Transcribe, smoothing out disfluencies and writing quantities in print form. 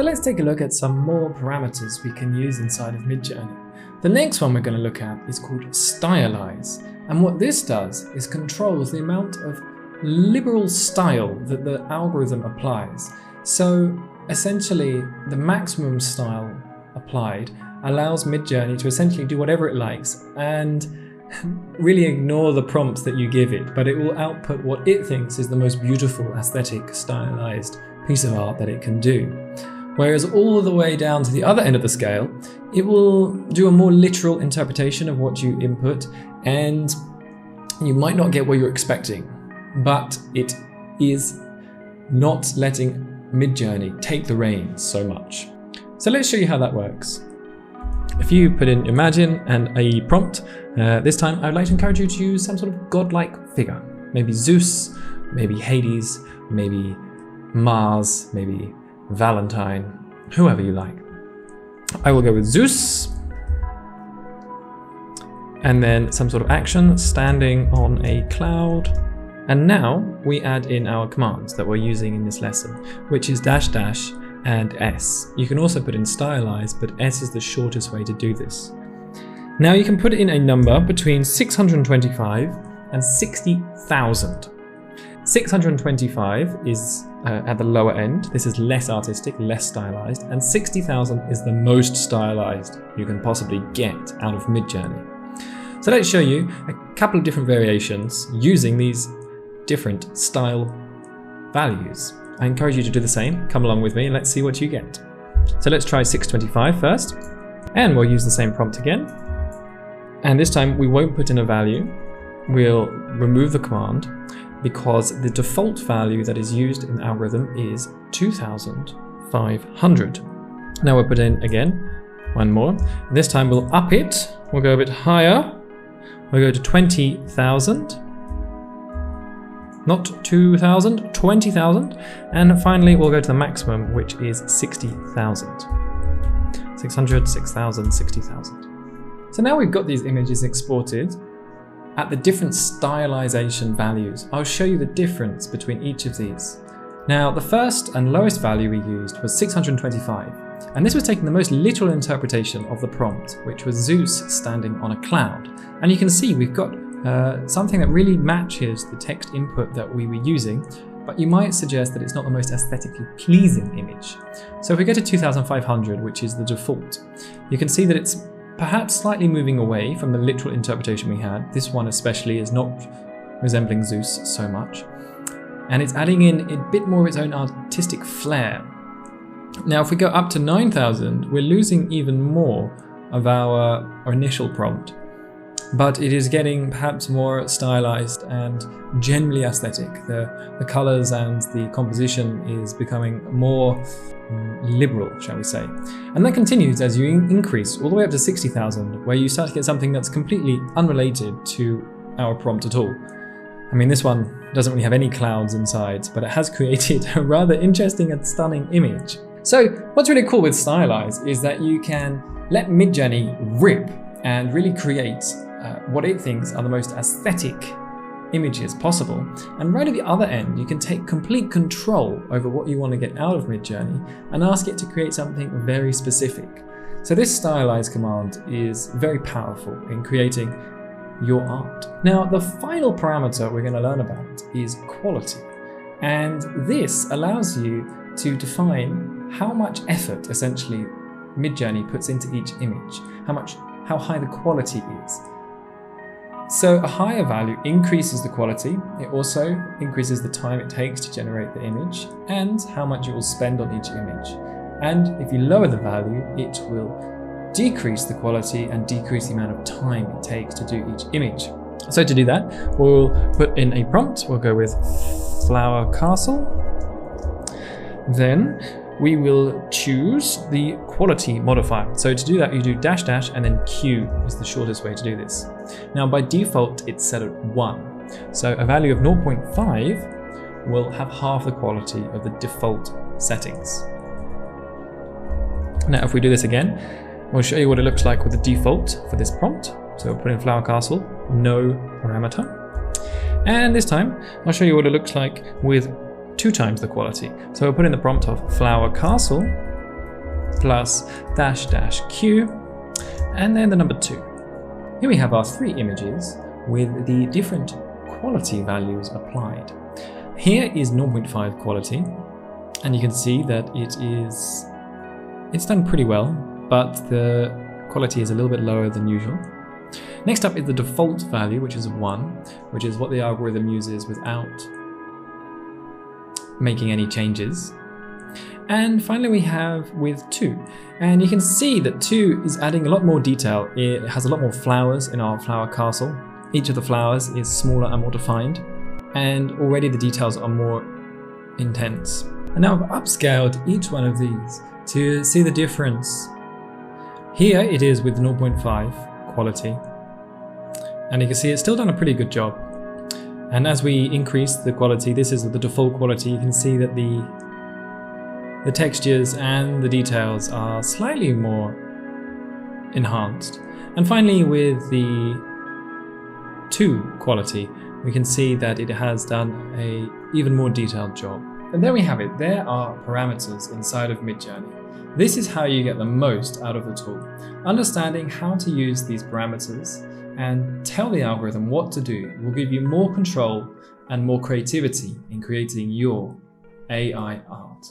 So let's take a look at some more parameters we can use inside of Midjourney. The next one we're going to look at is called stylize. And what this does is controls the amount of liberal style that the algorithm applies. So essentially the maximum style applied allows Midjourney to essentially do whatever it likes and really ignore the prompts that you give it, but it will output what it thinks is the most beautiful, aesthetic, stylized piece of art that it can do. Whereas all the way down to the other end of the scale, it will do a more literal interpretation of what you input, and you might not get what you're expecting, but it is not letting Midjourney take the reins so much. So let's show you how that works. If you put in imagine and a prompt, this time I'd like to encourage you to use some sort of godlike figure. Maybe Zeus, maybe Hades, maybe Mars, maybe Valentine, whoever you like. I will go with Zeus. And then some sort of action, standing on a cloud. And now we add in our commands that we're using in this lesson, which is dash dash and S. You can also put in stylize, but S is the shortest way to do this. Now you can put in a number between 625 and 60,000. 625 is at the lower end. This is less artistic, less stylized, and 60,000 is the most stylized you can possibly get out of Midjourney. So let's show you a couple of different variations using these different style values. I encourage you to do the same. Come along with me and let's see what you get. So let's try 625 first, and we'll use the same prompt again. And this time we won't put in a value. We'll remove the command because the default value that is used in the algorithm is 2,500. Now we'll put in again one more. This time we'll up it. We'll go a bit higher. We'll go to 20,000. Not 2,000, 20,000. And finally, we'll go to the maximum, which is 60,000. 600, 6,000, 60,000. So now we've got these images exported at the different stylization values. I'll show you the difference between each of these. Now, the first and lowest value we used was 625. And this was taking the most literal interpretation of the prompt, which was Zeus standing on a cloud. And you can see we've got something that really matches the text input that we were using, but you might suggest that it's not the most aesthetically pleasing image. So if we go to 2,500, which is the default, you can see that it's perhaps slightly moving away from the literal interpretation we had. This one especially is not resembling Zeus so much. And it's adding in a bit more of its own artistic flair. Now, if we go up to 9,000, we're losing even more of our initial prompt, but it is getting perhaps more stylized and generally aesthetic. The colors and the composition is becoming more liberal, shall we say. And that continues as you increase all the way up to 60,000, where you start to get something that's completely unrelated to our prompt at all. I mean, this one doesn't really have any clouds inside, but it has created a rather interesting and stunning image. So what's really cool with Stylize is that you can let Midjourney rip and really create what it thinks are the most aesthetic images possible. And right at the other end, you can take complete control over what you want to get out of Midjourney and ask it to create something very specific. So this Stylize command is very powerful in creating your art. Now, the final parameter we're going to learn about is quality. And this allows you to define how much effort essentially Midjourney puts into each image, how high the quality is. So a higher value increases the quality. It also increases the time it takes to generate the image and how much you will spend on each image. And if you lower the value, it will decrease the quality and decrease the amount of time it takes to do each image. So to do that, we'll put in a prompt. We'll go with flower castle. Then we will choose the quality modifier. So to do that, you do dash dash and then Q is the shortest way to do this. Now by default, it's set at 1. So a value of 0.5 will have half the quality of the default settings. Now if we do this again, we'll show you what it looks like with the default for this prompt. So we'll put in flower castle, no parameter. And this time, I'll show you what it looks like with 2 times the quality. So we'll put in the prompt of flower castle plus dash dash q, and then the number 2. Here we have our 3 images with the different quality values applied. Here is 0.5 quality, and you can see that it's done pretty well, but the quality is a little bit lower than usual. Next up is the default value, which is 1, which is what the algorithm uses without making any changes. And finally we have with 2, and you can see that 2 is adding a lot more detail. It has a lot more flowers in our flower castle. Each of the flowers is smaller and more defined, and already the details are more intense. And now I've upscaled each one of these to see the difference. Here it is with 0.5 quality, and you can see it's still done a pretty good job. And as we increase the quality, this is the default quality, you can see that the textures and the details are slightly more enhanced. And finally with the 2 quality, we can see that it has done an even more detailed job. And there we have it. There are parameters inside of Midjourney. This is how you get the most out of the tool. Understanding how to use these parameters and tell the algorithm what to do will give you more control and more creativity in creating your AI art.